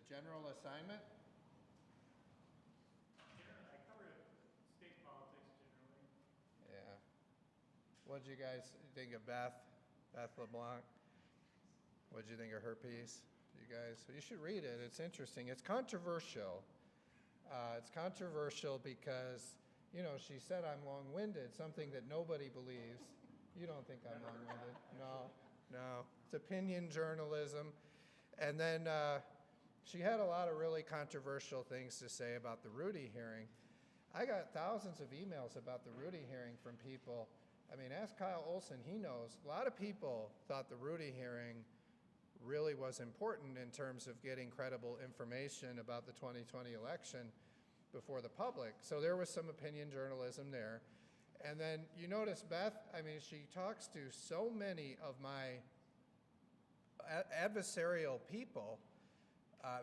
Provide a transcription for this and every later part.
general assignment? I cover state politics generally. Yeah. What did you guys think of Beth LeBlanc? What did you think of her piece? You guys, you should read it. It's interesting. It's controversial. It's controversial because, you know, she said I'm long-winded, something that nobody believes. You don't think I'm long-winded? No. It's opinion journalism. And then she had a lot of really controversial things to say about the Rudy hearing. I got thousands of emails about the Rudy hearing from people. I mean, ask Kyle Olson, he knows. A lot of people thought the Rudy hearing really was important in terms of getting credible information about the 2020 election before the public. So there was some opinion journalism there. And then you notice Beth, I mean, she talks to so many of my adversarial people,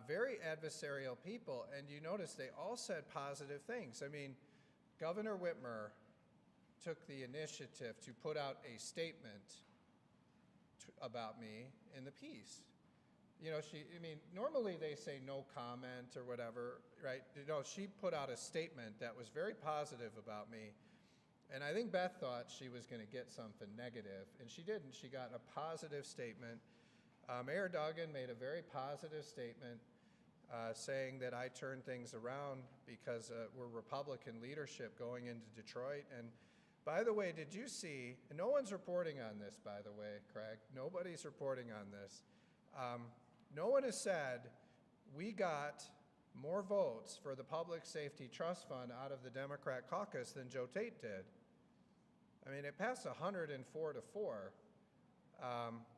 very adversarial people, and you notice they all said positive things. I mean, Governor Whitmer took the initiative to put out a statement about me in the piece. You know, normally they say no comment or whatever, right? You know, she put out a statement that was very positive about me. And I think Beth thought she was going to get something negative, and she didn't. She got a positive statement. Mayor Duggan made a very positive statement saying that I turned things around because we're Republican leadership going into Detroit. And by the way, did you see, and no one's reporting on this, by the way, Craig, nobody's reporting on this. No one has said we got more votes for the Public Safety Trust Fund out of the Democrat caucus than Joe Tate did. I mean, it passed 104 to 4.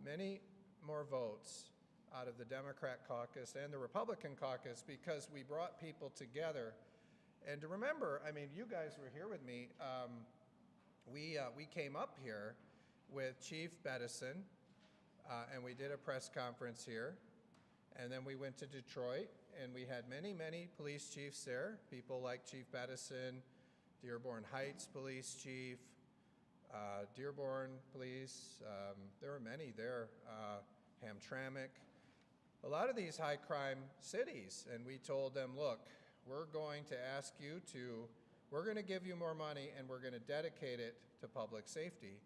Many more votes out of the Democrat caucus and the Republican caucus because we brought people together. And to remember, I mean, you guys were here with me. We came up here with Chief Bettison, and we did a press conference here. And then we went to Detroit, and we had many, many police chiefs there, people like Chief Bettison, Dearborn Heights Police Chief, Dearborn Police. There were many there, Hamtramck, a lot of these high crime cities. And we told them, look, we're going to give you more money, and we're going to dedicate it to public safety.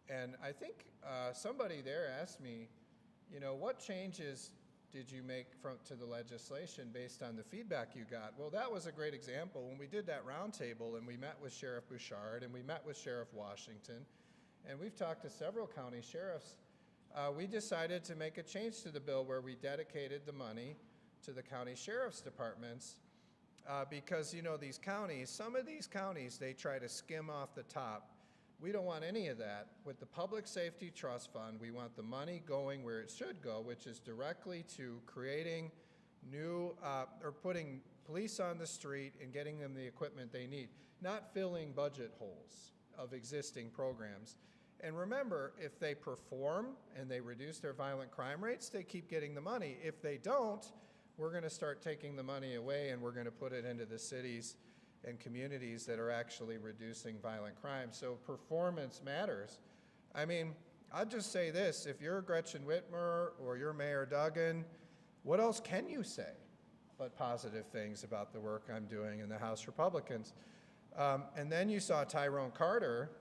And I think somebody there asked me, you know, what changes did you make to the legislation based on the feedback you got? Well, that was a great example. When we did that roundtable and we met with Sheriff Bouchard and we met with Sheriff Washington, and we've talked to several county sheriffs, we decided to make a change to the bill where we dedicated the money to the county sheriff's departments because, you know, these counties, some of these counties, they try to skim off the top. We don't want any of that. With the Public Safety Trust Fund, we want the money going where it should go, which is directly to creating new, or putting police on the street and getting them the equipment they need, not filling budget holes of existing programs. And remember, if they perform and they reduce their violent crime rates, they keep getting the money. If they don't, we're going to start taking the money away and we're going to put it into the cities and communities that are actually reducing violent crime. So performance matters. I mean, I'll just say this, if you're Gretchen Whitmer or you're Mayor Duggan, what else can you say but positive things about the work I'm doing in the House Republicans? And then you saw Tyrone Carter.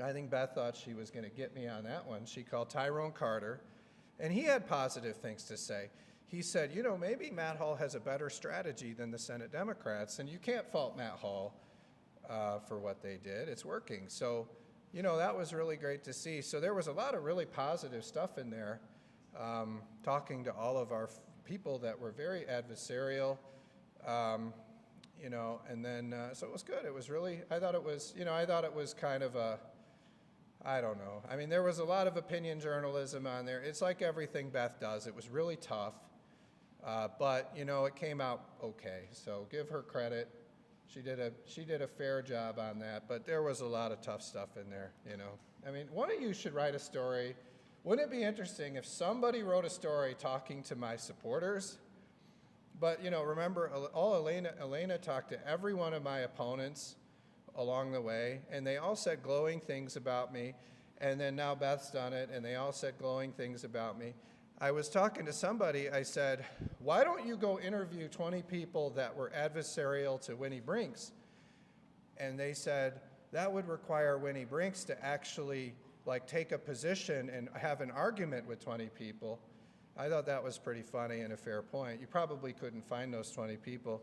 I think Beth thought she was going to get me on that one. She called Tyrone Carter, and he had positive things to say. He said, you know, maybe Matt Hall has a better strategy than the Senate Democrats, and you can't fault Matt Hall for what they did. It's working. So, you know, that was really great to see. So there was a lot of really positive stuff in there, talking to all of our people that were very adversarial, you know, and then, so it was good. It was really, I thought it was kind of a, I don't know. I mean, there was a lot of opinion journalism on there. It's like everything Beth does. It was really tough. But, you know, it came out okay, so give her credit. She did a fair job on that, but there was a lot of tough stuff in there, you know. I mean, one of you should write a story. Wouldn't it be interesting if somebody wrote a story talking to my supporters? But, you know, remember, Elena talked to every one of my opponents along the way, and they all said glowing things about me, and then now Beth's done it, and they all said glowing things about me. I was talking to somebody, I said, why don't you go interview 20 people that were adversarial to Winnie Brinks? And they said, that would require Winnie Brinks to actually like take a position and have an argument with 20 people. I thought that was pretty funny and a fair point. You probably couldn't find those 20 people.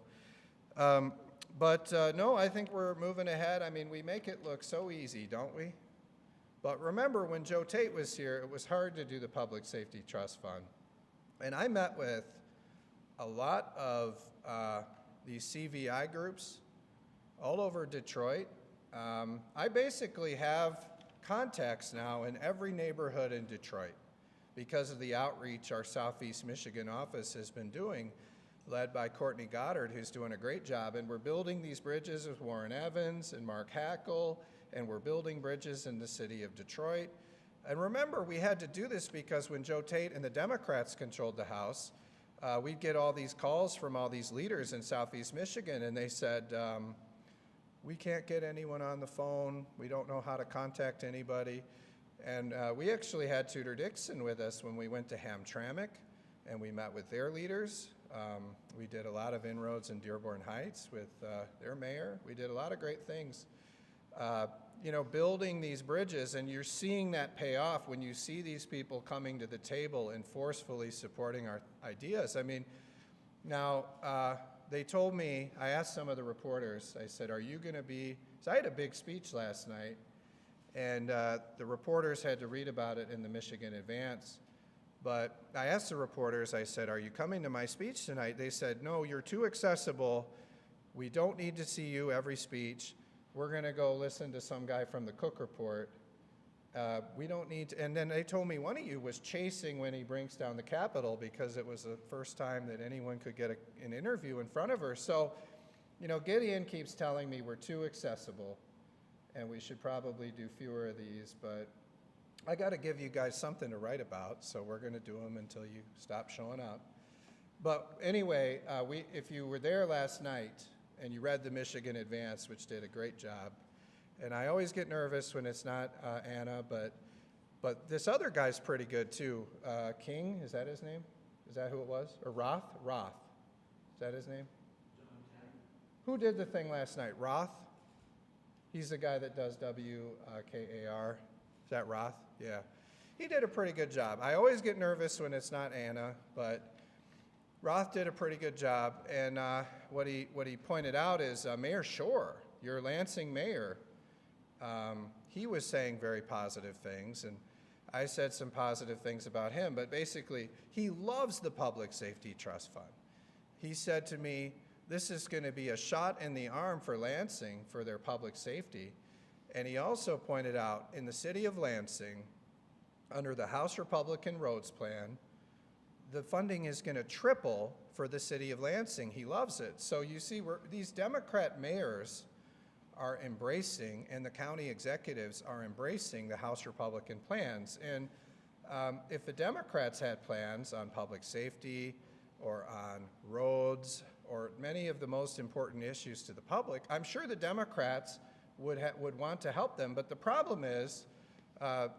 No, I think we're moving ahead. I mean, we make it look so easy, don't we? But remember, when Joe Tate was here, it was hard to do the Public Safety Trust Fund. And I met with a lot of these CVI groups all over Detroit. I basically have contacts now in every neighborhood in Detroit because of the outreach our Southeast Michigan office has been doing, led by Courtney Goddard, who's doing a great job. And we're building these bridges with Warren Evans and Mark Hackle, and we're building bridges in the city of Detroit. And remember, we had to do this because when Joe Tate and the Democrats controlled the House, we'd get all these calls from all these leaders in Southeast Michigan, and they said, we can't get anyone on the phone. We don't know how to contact anybody. And we actually had Tudor Dixon with us when we went to Hamtramck, and we met with their leaders. We did a lot of inroads in Dearborn Heights with their mayor. We did a lot of great things. Building these bridges, and you're seeing that pay off when you see these people coming to the table and forcefully supporting our ideas. I mean, now, they told me, I asked some of the reporters, I said, are you going to be, so I had a big speech last night, and the reporters had to read about it in the Michigan Advance. But I asked the reporters, I said, are you coming to my speech tonight? They said, no, you're too accessible. We don't need to see you every speech. We're going to go listen to some guy from the Cook Report. We don't need to, and then they told me one of you was chasing Winnie Brinks down the Capitol because it was the first time that anyone could get an interview in front of her. So, Gideon keeps telling me we're too accessible and we should probably do fewer of these, but I got to give you guys something to write about, so we're going to do them until you stop showing up. But anyway, if you were there last night and you read the Michigan Advance, which did a great job, and I always get nervous when it's not Anna, but this other guy's pretty good too. King, is that his name? Is that who it was? Or Roth? Roth. Is that his name? Who did the thing last night? Roth? He's the guy that does WKAR. Is that Roth? Yeah. He did a pretty good job. I always get nervous when it's not Anna, but Roth did a pretty good job. And what he pointed out is Mayor Shore, your Lansing mayor, he was saying very positive things, and I said some positive things about him, but basically, he loves the Public Safety Trust Fund. He said to me, this is going to be a shot in the arm for Lansing for their public safety. And he also pointed out, in the city of Lansing, under the House Republican Roads Plan, the funding is going to triple for the city of Lansing. He loves it. So you see, these Democrat mayors are embracing, and the county executives are embracing the House Republican plans. And if the Democrats had plans on public safety or on roads or many of the most important issues to the public, I'm sure the Democrats would want to help them. But the problem is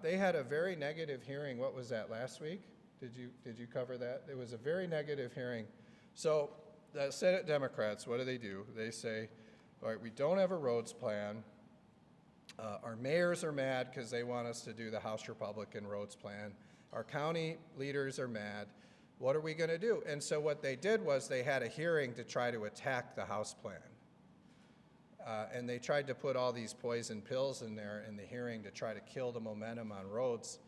they had a very negative hearing. What was that, last week? Did you cover that? It was a very negative hearing. So the Senate Democrats, what do? They say, all right, we don't have a roads plan. Our mayors are mad because they want us to do the House Republican roads plan. Our county leaders are mad. What are we going to do? And so what they did was they had a hearing to try to attack the House plan. And they tried to put all these poison pills in there in the hearing to try to kill the momentum on roads.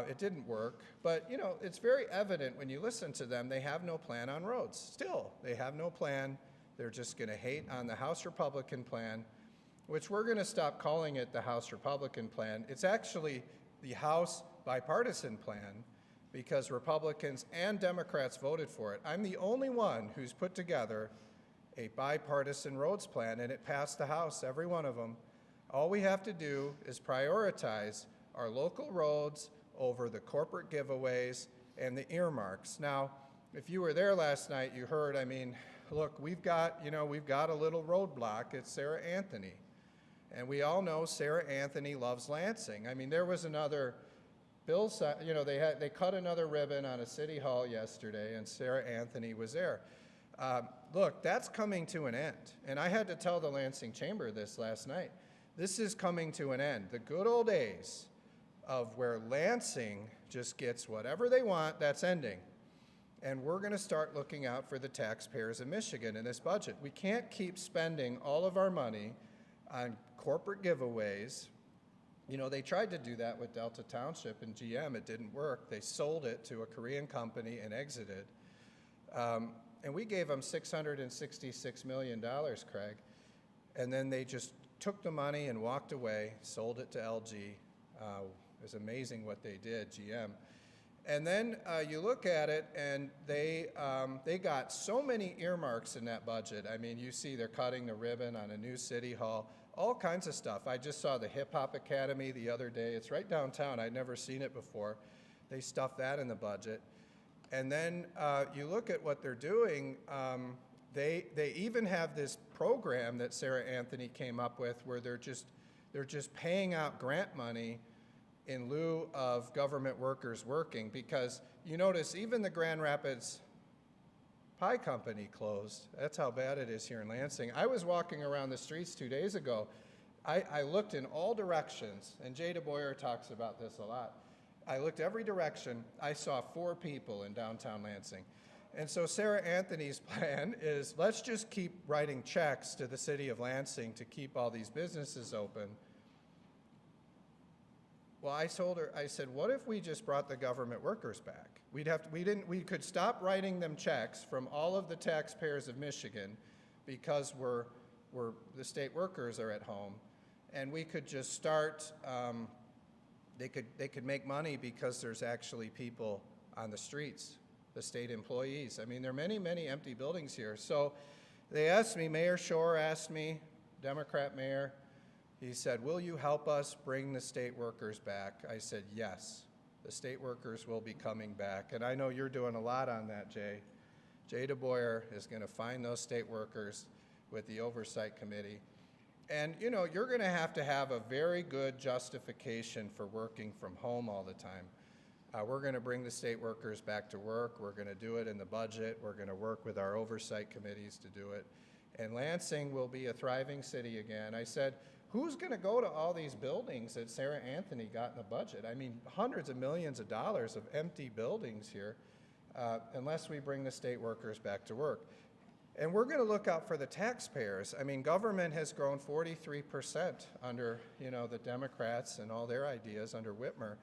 It didn't work, but it's very evident when you listen to them, they have no plan on roads. Still, they have no plan. They're just going to hate on the House Republican plan, which we're going to stop calling it the House Republican plan. It's actually the House bipartisan plan because Republicans and Democrats voted for it. I'm the only one who's put together a bipartisan roads plan, and it passed the House, every one of them. All we have to do is prioritize our local roads over the corporate giveaways and the earmarks. Now, if you were there last night, you heard, look, we've got a little roadblock. It's Sarah Anthony. And we all know Sarah Anthony loves Lansing. There was another they cut another ribbon on a city hall yesterday, and Sarah Anthony was there. Look, that's coming to an end. And I had to tell the Lansing Chamber this last night. This is coming to an end. The good old days of where Lansing just gets whatever they want, that's ending. And we're going to start looking out for the taxpayers of Michigan in this budget. We can't keep spending all of our money on corporate giveaways. You know, they tried to do that with Delta Township and GM. It didn't work. They sold it to a Korean company and exited. And we gave them $666 million, Craig. And then they just took the money and walked away, sold it to LG. It was amazing what they did, GM. And then you look at it, and they got so many earmarks in that budget. I mean, you see they're cutting the ribbon on a new city hall, all kinds of stuff. I just saw the Hip Hop Academy the other day. It's right downtown. I'd never seen it before. They stuffed that in the budget. And then you look at what they're doing. They even have this program that Sarah Anthony came up with where they're just paying out grant money in lieu of government workers working, because you notice even the Grand Rapids Pie Company closed. That's how bad it is here in Lansing. I was walking around the streets 2 days ago. I looked in all directions, and Jay DeBoyer talks about this a lot. I looked every direction. I saw 4 people in downtown Lansing. And so Sarah Anthony's plan is, let's just keep writing checks to the city of Lansing to keep all these businesses open. Well, I told her, I said, what if we just brought the government workers back? We could stop writing them checks from all of the taxpayers of Michigan because the state workers are at home, and we could just start, they could make money because there's actually people on the streets, the state employees. I mean, there are many, many empty buildings here. So they asked me, Mayor Shore asked me, Democrat mayor, he said, will you help us bring the state workers back? I said, yes, the state workers will be coming back. And I know you're doing a lot on that, Jay. Jay DeBoyer is going to find those state workers with the oversight committee. And, you know, you're going to have a very good justification for working from home all the time. We're going to bring the state workers back to work. We're going to do it in the budget. We're going to work with our oversight committees to do it. And Lansing will be a thriving city again. I said, who's going to go to all these buildings that Sarah Anthony got in the budget? I mean, hundreds of millions of dollars of empty buildings here, unless we bring the state workers back to work. And we're going to look out for the taxpayers. I mean, government has grown 43% under, you know, the Democrats and all their ideas under Whitmer.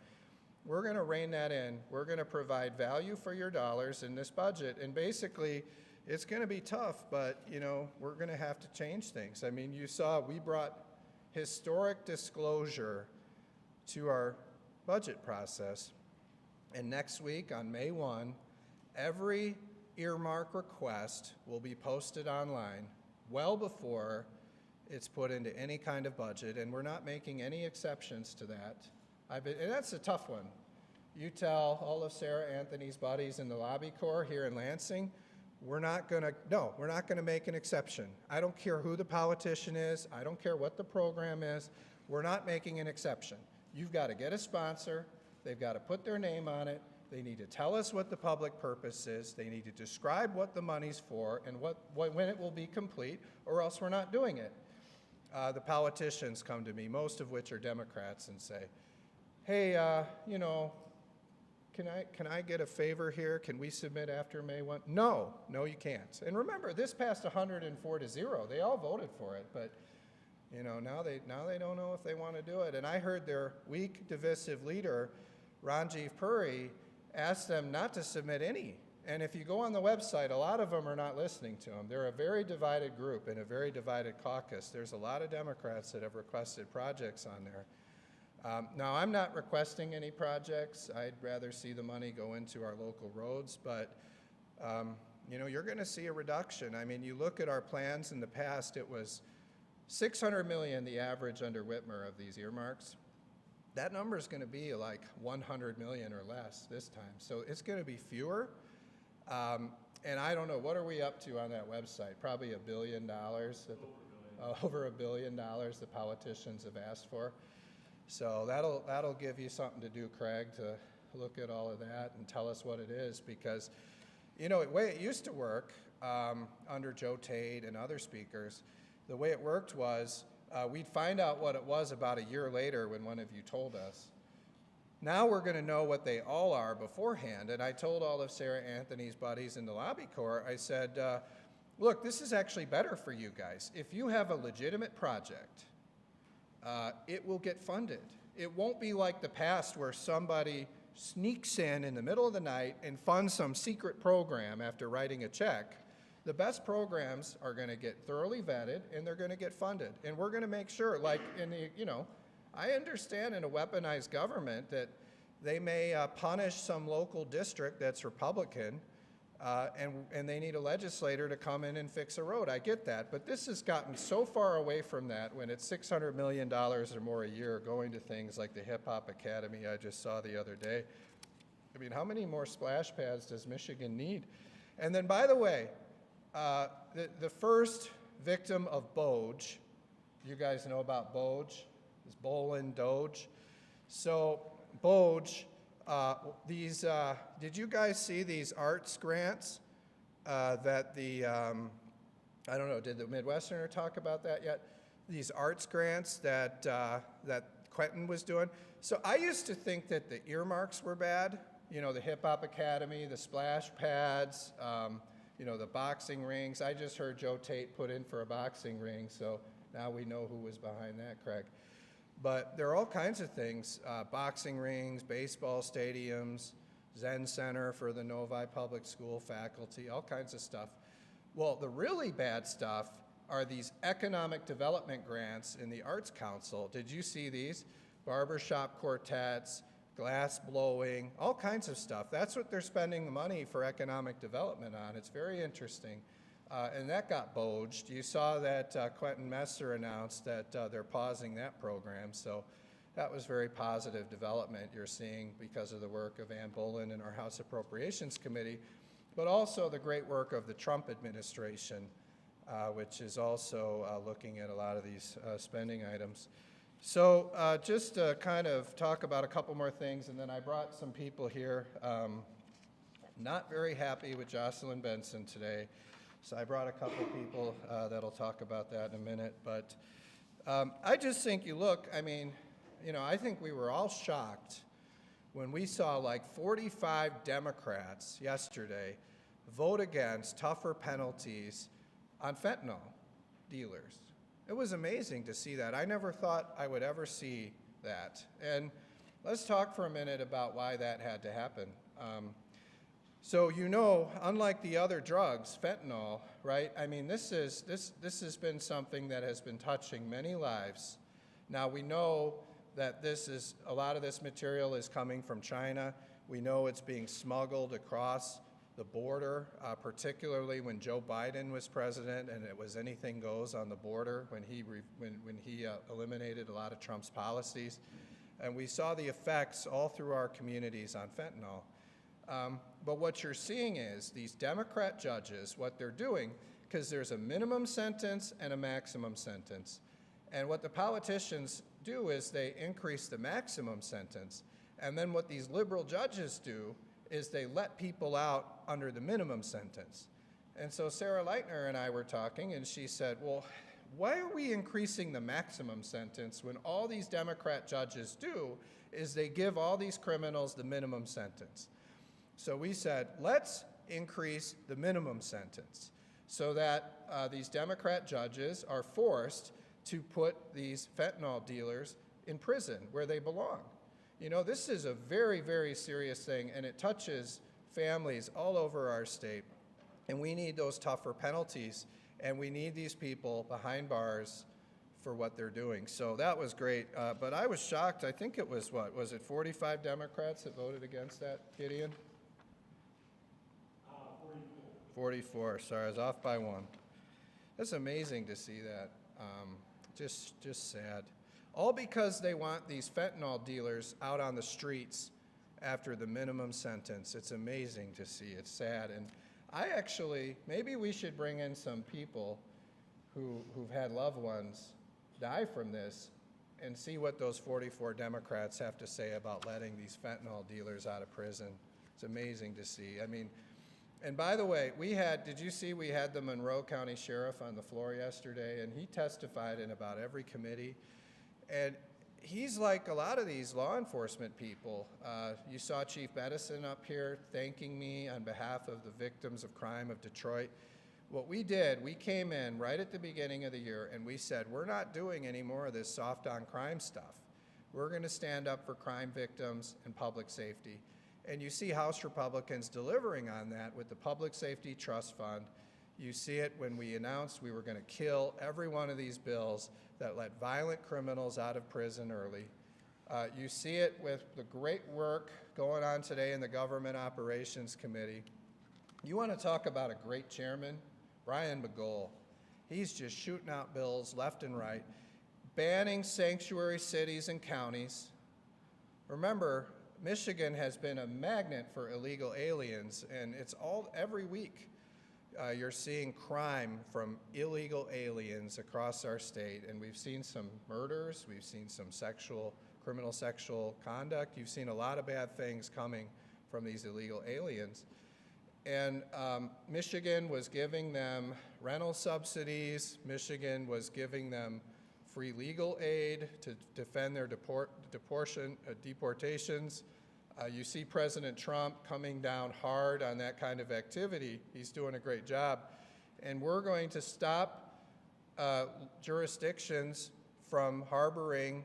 We're going to rein that in. We're going to provide value for your dollars in this budget. And basically, it's going to be tough, but, you know, we're going to have to change things. I mean, you saw we brought historic disclosure to our budget process. And next week, on May 1, every earmark request will be posted online well before it's put into any kind of budget, and we're not making any exceptions to that. And that's a tough one. You tell all of Sarah Anthony's buddies in the lobby corps here in Lansing, we're not gonna make an exception. I don't care who the politician is. I don't care what the program is. We're not making an exception. You've got to get a sponsor. They've got to put their name on it. They need to tell us what the public purpose is. They need to describe what the money's for and when it will be complete, or else we're not doing it. The politicians come to me, most of which are Democrats, and say, hey, you know, can I get a favor here? Can we submit after May 1? No, you can't. And remember, this passed 104-0. They all voted for it, but you know, now they don't know if they want to do it. And I heard their weak, divisive leader, Ranjiv Puri, ask them not to submit any. And if you go on the website, a lot of them are not listening to him. They're a very divided group and a very divided caucus. There's a lot of Democrats that have requested projects on there. Now, I'm not requesting any projects. I'd rather see the money go into our local roads, but you know, you're going to see a reduction. I mean, you look at our plans in the past, it was $600 million, the average under Whitmer of these earmarks. That number is going to be like $100 million or less this time. So it's going to be fewer. And I don't know, what are we up to on that website? Probably $1 billion. Over $1 billion the politicians have asked for. So that'll give you something to do, Craig, to look at all of that and tell us what it is, because, you know, the way it used to work under Joe Tate and other speakers, the way it worked was we'd find out what it was about a year later when one of you told us. Now we're going to know what they all are beforehand. And I told all of Sarah Anthony's buddies in the lobby corps, I said, look, this is actually better for you guys. If you have a legitimate project, it will get funded. It won't be like the past where somebody sneaks in the middle of the night and funds some secret program after writing a check. The best programs are going to get thoroughly vetted and they're going to get funded. And we're going to make sure, like in the, you know, I understand in a weaponized government that they may punish some local district that's Republican and they need a legislator to come in and fix a road. I get that, but this has gotten so far away from that when it's $600 million or more a year going to things like the Hip Hop Academy I just saw the other day. I mean, how many more splash pads does Michigan need? And then, by the way, the first victim of Doge, you guys know about Doge, is Bolin Doge. So Doge, did you guys see these arts grants that the, I don't know, did the Midwesterner talk about that yet? These arts grants that Quentin was doing. So I used to think that the earmarks were bad, you know, the Hip Hop Academy, the splash pads, you know, the boxing rings. I just heard Joe Tate put in for a boxing ring, so now we know who was behind that, Craig. But there are all kinds of things, boxing rings, baseball stadiums, Zen Center for the Novi Public School faculty, all kinds of stuff. Well, the really bad stuff are these economic development grants in the Arts Council. Did you see these? Barbershop quartets, glass blowing, all kinds of stuff. That's what they're spending the money for economic development on. It's very interesting. And that got boged. You saw that Quentin Messer announced that they're pausing that program. So that was very positive development you're seeing because of the work of Ann Bolin and our House Appropriations Committee, but also the great work of the Trump administration, which is also looking at a lot of these spending items. So just to kind of talk about a couple more things, and then I brought some people here. Not very happy with Jocelyn Benson today. So I brought a couple people that'll talk about that in a minute. But I just think you look, I mean, you know, I think we were all shocked when we saw like 45 Democrats yesterday vote against tougher penalties on fentanyl dealers. It was amazing to see that. I never thought I would ever see that. And let's talk for a minute about why that had to happen. So you know, unlike the other drugs, fentanyl, right? I mean, this has been something that has been touching many lives. Now we know that a lot of this material is coming from China. We know it's being smuggled across the border, particularly when Joe Biden was president, and it was anything goes on the border when he eliminated a lot of Trump's policies, and we saw the effects all through our communities on fentanyl. But what you're seeing is these Democrat judges, what they're doing, because there's a minimum sentence and a maximum sentence. And what the politicians do is they increase the maximum sentence. And then what these liberal judges do is they let people out under the minimum sentence. And so Sarah Leitner and I were talking, and she said, well, why are we increasing the maximum sentence when all these Democrat judges do is they give all these criminals the minimum sentence? So we said, let's increase the minimum sentence so that these Democrat judges are forced to put these fentanyl dealers in prison where they belong. You know, this is a very, very serious thing, and it touches families all over our state. And we need those tougher penalties, and we need these people behind bars for what they're doing. So that was great. But I was shocked. I think it was, what, was it 45 Democrats that voted against that, Gideon? 44, sorry, I was off by one. That's amazing to see that. Just sad. All because they want these fentanyl dealers out on the streets after the minimum sentence. It's amazing to see. It's sad. And I actually, maybe we should bring in some people who've had loved ones die from this and see what those 44 Democrats have to say about letting these fentanyl dealers out of prison. It's amazing to see. I mean, and by the way, did you see we had the Monroe County Sheriff on the floor yesterday, and he testified in about every committee. And he's like a lot of these law enforcement people. You saw Chief Edison up here thanking me on behalf of the victims of crime of Detroit. What we did, we came in right at the beginning of the year and we said, we're not doing any more of this soft on crime stuff. We're going to stand up for crime victims and public safety. And you see House Republicans delivering on that with the Public Safety Trust Fund. You see it when we announced we were going to kill every one of these bills that let violent criminals out of prison early. You see it with the great work going on today in the Government Operations Committee. You want to talk about a great chairman? Brian McGoal. He's just shooting out bills left and right, banning sanctuary cities and counties. Remember, Michigan has been a magnet for illegal aliens, and it's every week you're seeing crime from illegal aliens across our state, and we've seen some murders, we've seen some criminal sexual conduct, you've seen a lot of bad things coming from these illegal aliens. And Michigan was giving them rental subsidies. Michigan was giving them free legal aid to defend their deportations. You see President Trump coming down hard on that kind of activity. He's doing a great job. And we're going to stop jurisdictions from harboring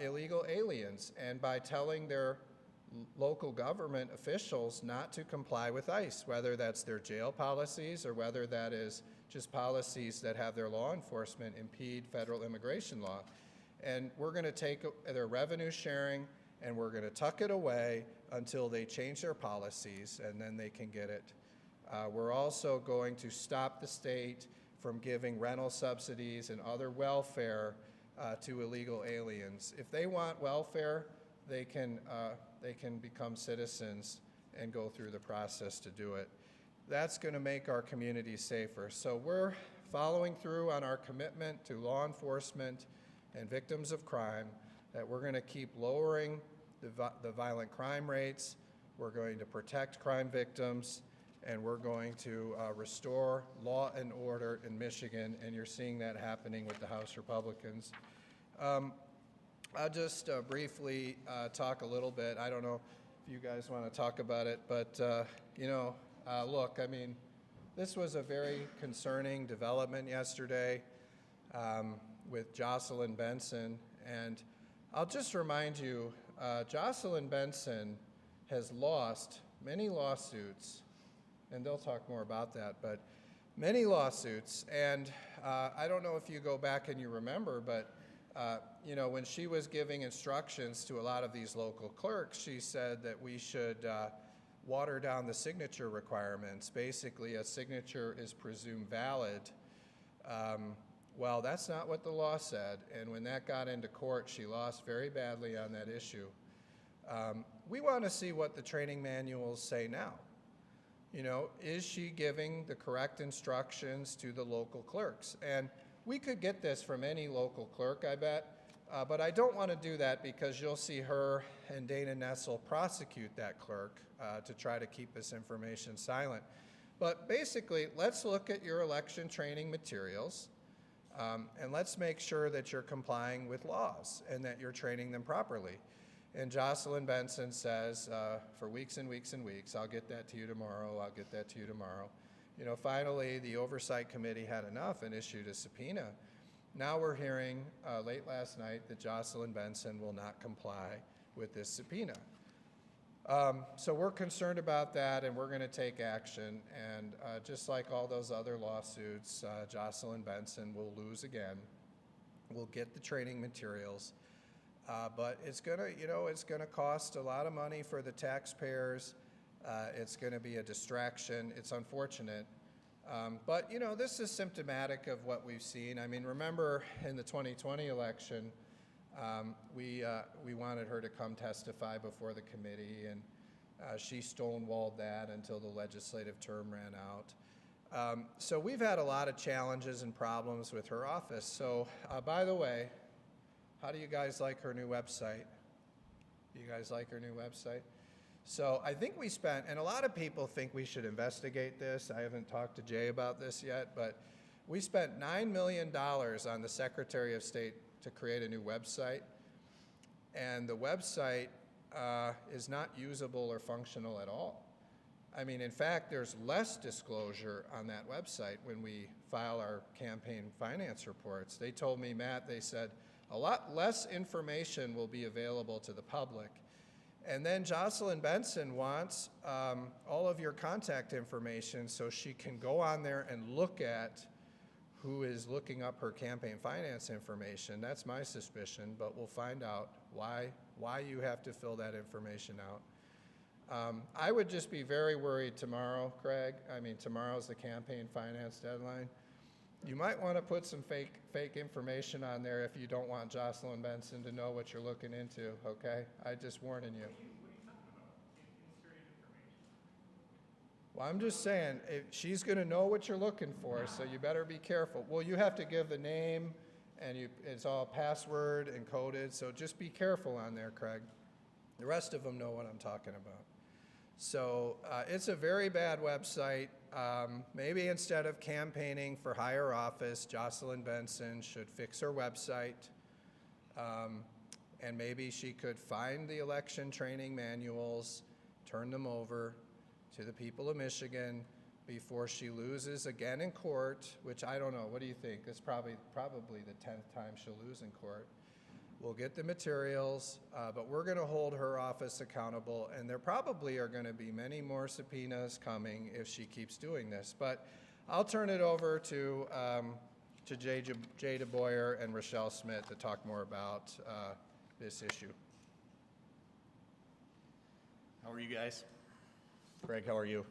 illegal aliens, and by telling their local government officials not to comply with ICE, whether that's their jail policies or whether that is just policies that have their law enforcement impede federal immigration law. And we're going to take their revenue sharing and we're going to tuck it away until they change their policies, and then they can get it. We're also going to stop the state from giving rental subsidies and other welfare to illegal aliens. If they want welfare, they can become citizens and go through the process to do it. That's going to make our communities safer. So we're following through on our commitment to law enforcement and victims of crime, that we're going to keep lowering the violent crime rates, we're going to protect crime victims, and we're going to restore law and order in Michigan, and you're seeing that happening with the House Republicans. I'll just briefly talk a little bit. I don't know if you guys want to talk about it, but look, I mean, this was a very concerning development yesterday with Jocelyn Benson, and I'll just remind you, Jocelyn Benson has lost many lawsuits, and they'll talk more about that, but many lawsuits, and I don't know if you go back and you remember, but when she was giving instructions to a lot of these local clerks, she said that we should water down the signature requirements. Basically, a signature is presumed valid. Well, that's not what the law said, and when that got into court, she lost very badly on that issue. We want to see what the training manuals say now. Is she giving the correct instructions to the local clerks? And we could get this from any local clerk, I bet, but I don't want to do that because you'll see her and Dana Nessel prosecute that clerk to try to keep this information silent. But basically, let's look at your election training materials, and let's make sure that you're complying with laws and that you're training them properly. And Jocelyn Benson says, for weeks and weeks and weeks, I'll get that to you tomorrow, I'll get that to you tomorrow. Finally, the Oversight Committee had enough and issued a subpoena. Now we're hearing late last night that Jocelyn Benson will not comply with this subpoena. So we're concerned about that, and we're going to take action. And just like all those other lawsuits, Jocelyn Benson will lose again. We'll get the training materials, but it's going to cost a lot of money for the taxpayers. It's going to be a distraction. It's unfortunate. But this is symptomatic of what we've seen. I mean, remember in the 2020 election, we wanted her to come testify before the committee, and she stonewalled that until the legislative term ran out. So we've had a lot of challenges and problems with her office. So by the way, How do you guys like her new website? Do you guys like her new website? So I think we spent, and a lot of people think we should investigate this. I haven't talked to Jay about this yet, but we spent $9 million on the Secretary of State to create a new website. And the website is not usable or functional at all. I mean, in fact, there's less disclosure on that website when we file our campaign finance reports. They told me, Matt, they said, a lot less information will be available to the public. And then Jocelyn Benson wants all of your contact information so she can go on there and look at who is looking up her campaign finance information. That's my suspicion, but we'll find out why you have to fill that information out. I would just be very worried tomorrow, Craig. I mean, tomorrow's the campaign finance deadline. You might want to put some fake information on there if you don't want Jocelyn Benson to know what you're looking into, okay? I'm just warning you. What are you talking about? Inserting information? Well, I'm just saying, she's going to know what you're looking for, so you better be careful. Well, you have to give the name, and it's all password encoded, so just be careful on there, Craig. The rest of them know what I'm talking about. So it's a very bad website. Maybe instead of campaigning for higher office, Jocelyn Benson should fix her website. And maybe she could find the election training manuals, turn them over to the people of Michigan before she loses again in court, which I don't know. What do you think? It's probably the 10th time she'll lose in court. We'll get the materials, but we're going to hold her office accountable, and there probably are going to be many more subpoenas coming if she keeps doing this. But I'll turn it over to Jay DeBoyer and Rochelle Smith to talk more about this issue. How are you guys? Craig, how are you?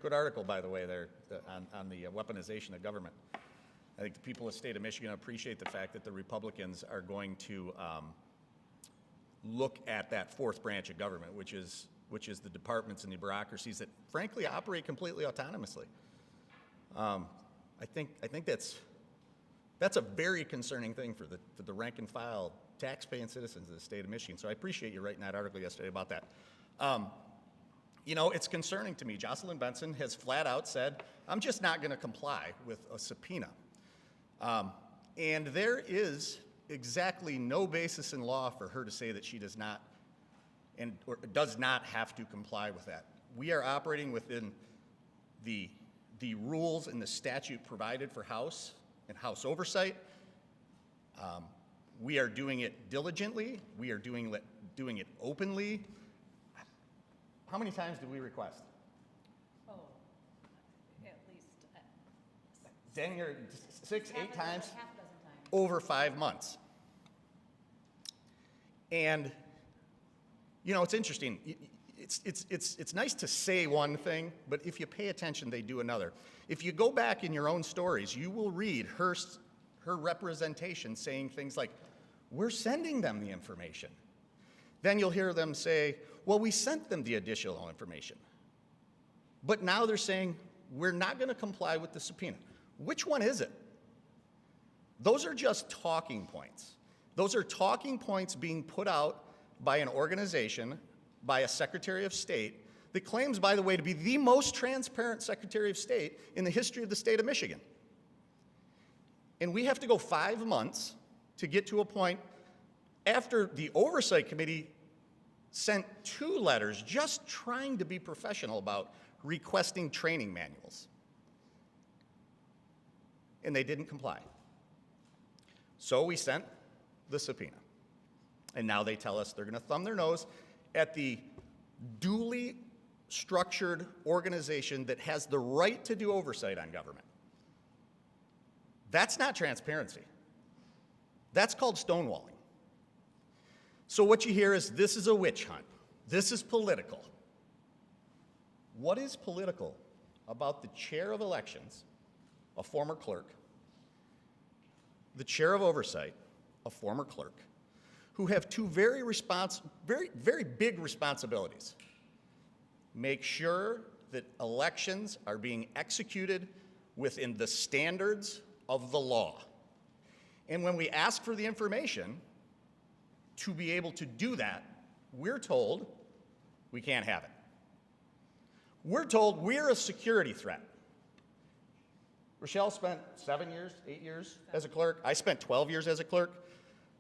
Good article, by the way, there on the weaponization of government. I think the people of the state of Michigan appreciate the fact that the Republicans are going to look at that fourth branch of government, which is the departments and the bureaucracies that, frankly, operate completely autonomously. I think that's a very concerning thing for the rank and file tax-paying citizens of the state of Michigan. So I appreciate you writing that article yesterday about that. You know, it's concerning to me. Jocelyn Benson has flat out said, I'm just not going to comply with a subpoena. And there is exactly no basis in law for her to say that she does not or does not have to comply with that. We are operating within the rules and the statute provided for House and House oversight. We are doing it diligently. We are doing it openly. How many times did we request? Oh, at least Dang near 6, 8 times half a dozen times. over 5 months. And, you know, it's interesting. It's nice to say one thing, but if you pay attention, they do another. If you go back in your own stories, you will read her representation saying things like, we're sending them the information. Then you'll hear them say, well, we sent them the additional information. But now they're saying, we're not going to comply with the subpoena. Which one is it? Those are just talking points. Those are talking points being put out by an organization, by a Secretary of State, that claims, by the way, to be the most transparent Secretary of State in the history of the state of Michigan. And we have to go 5 months to get to a point after the Oversight Committee sent 2 letters just trying to be professional about requesting training manuals. And they didn't comply. So we sent the subpoena. And now they tell us they're going to thumb their nose at the duly structured organization that has the right to do oversight on government. That's not transparency. That's called stonewalling. So what you hear is, this is a witch hunt. This is political. What is political about the chair of elections, a former clerk, the chair of oversight, a former clerk, who have 2 very big responsibilities? Make sure that elections are being executed within the standards of the law. And when we ask for the information, to be able to do that, we're told we can't have it. We're told we're a security threat. Rochelle spent 7 years, 8 years as a clerk. I spent 12 years as a clerk.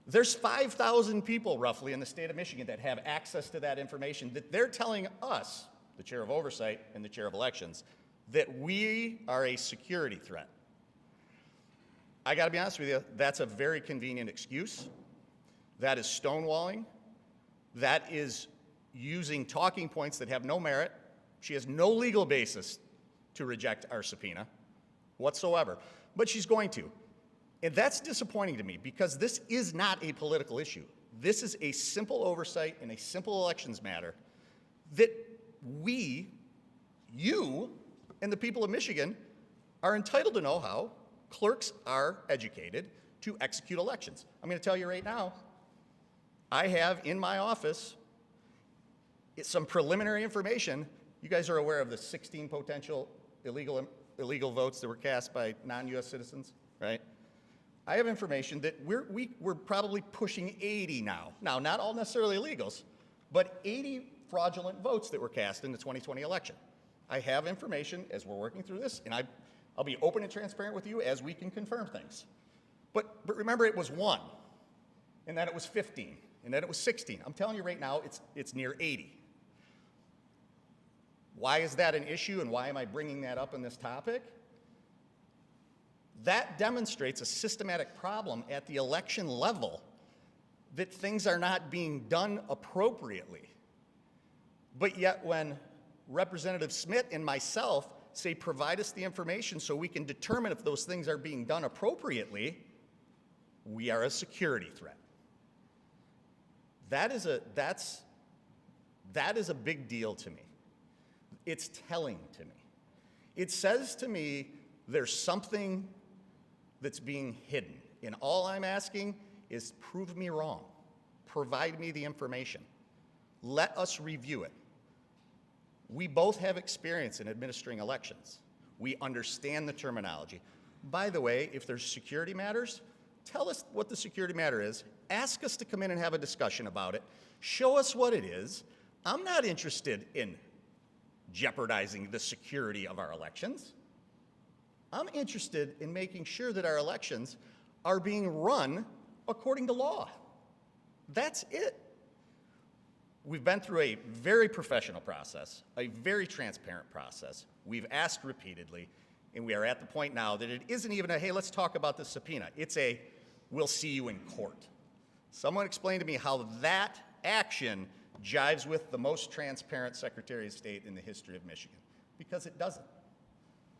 There's 5,000 people roughly in the state of Michigan that have access to that information that they're telling us, the chair of oversight and the chair of elections, that we are a security threat. I gotta be honest with you, that's a very convenient excuse. That is stonewalling. That is using talking points that have no merit. She has no legal basis to reject our subpoena whatsoever, but she's going to. And that's disappointing to me because this is not a political issue. This is a simple oversight in a simple elections matter that we, you, and the people of Michigan are entitled to know how clerks are educated to execute elections. I'm going to tell you right now, I have in my office some preliminary information. You guys are aware of the 16 potential illegal votes that were cast by non-U.S. citizens, right? I have information that we're probably pushing 80 now. Now, not all necessarily illegals, but 80 fraudulent votes that were cast in the 2020 election. I have information as we're working through this, and I'll be open and transparent with you as we can confirm things. But remember, it was 1, and then it was 15, and then it was 16. I'm telling you right now, it's near 80. Why is that an issue, and why am I bringing that up in this topic? That demonstrates a systematic problem at the election level that things are not being done appropriately. But yet when Representative Smith and myself say provide us the information so we can determine if those things are being done appropriately, we are a security threat. That is a big deal to me. It's telling to me. It says to me there's something that's being hidden. And all I'm asking is prove me wrong. Provide me the information. Let us review it. We both have experience in administering elections. We understand the terminology. By the way, if there's security matters, tell us what the security matter is. Ask us to come in and have a discussion about it. Show us what it is. I'm not interested in jeopardizing the security of our elections. I'm interested in making sure that our elections are being run according to law. That's it. We've been through a very professional process, a very transparent process. We've asked repeatedly, and we are at the point now that it isn't even a, hey, let's talk about the subpoena. It's a, we'll see you in court. Someone explain to me how that action jives with the most transparent Secretary of State in the history of Michigan, because it doesn't.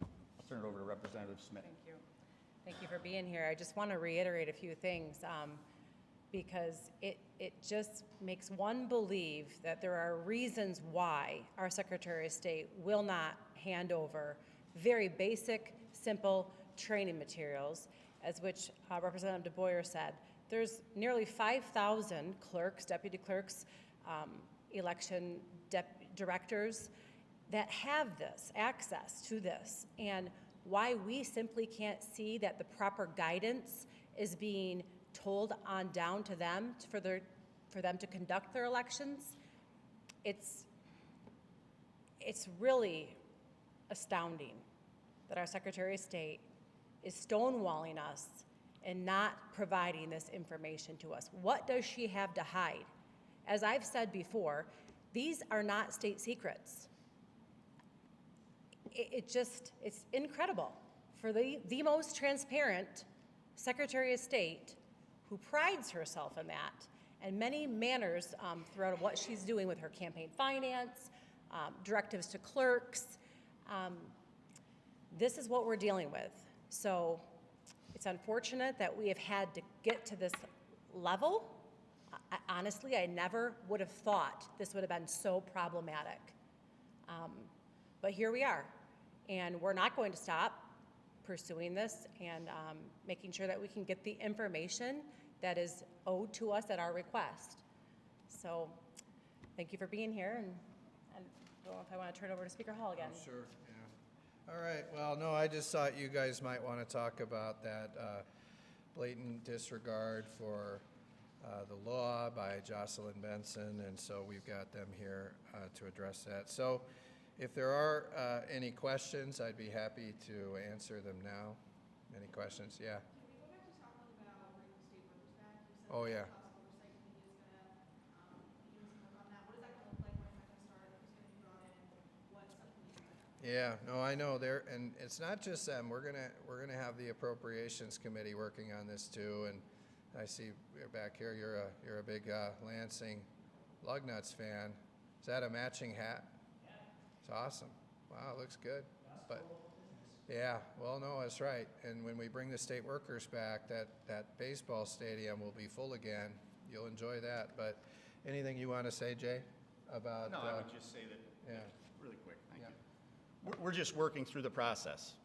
I'll turn it over to Representative Smith. Thank you. Thank you for being here. I just want to reiterate a few things because it just makes one believe that there are reasons why our Secretary of State will not hand over very basic, simple training materials, as which Representative DeBoyer said. There's nearly 5,000 clerks, deputy clerks, election directors that have this, access to this, and why we simply can't see that the proper guidance is being told on down to them for them to conduct their elections. It's really astounding that our Secretary of State is stonewalling us and not providing this information to us. What does she have to hide? As I've said before, these are not state secrets. It's incredible for the most transparent Secretary of State who prides herself in that and many manners throughout what she's doing with her campaign finance, directives to clerks. This is what we're dealing with. So it's unfortunate that we have had to get to this level. Honestly, I never would have thought this would have been so problematic. But here we are, and we're not going to stop pursuing this and making sure that we can get the information that is owed to us at our request. So thank you for being here, and I don't know if I want to turn over to Speaker Hall again. Oh, sure, yeah. All right, well, no, I just thought you guys might want to talk about that blatant disregard for the Law by Jocelyn Benson, and so we've got them here to address that. So if there are any questions, I'd be happy to answer them now. Any questions? Yeah. Can we go back to talking about bringing the state workers back? You said Oh, that yeah. the House Oversight Committee is gonna be doing some work on that. What is that gonna look like? When is that gonna start? Who's gonna be brought in? What subcommittee is that? Yeah, no, I know there, and it's not just them. We're gonna have the Appropriations Committee working on this too. And I see you're back here. You're a big Lansing Lugnuts fan. Is that a matching hat? Yeah. It's awesome. Wow, it looks good. But yeah, well, no, that's right. And when we bring the state workers back, that baseball stadium will be full again. You'll enjoy that. But anything you want to say, Jay, about? No, I would just say that, yeah. really quick, thank Yeah. you. We're just working through the process.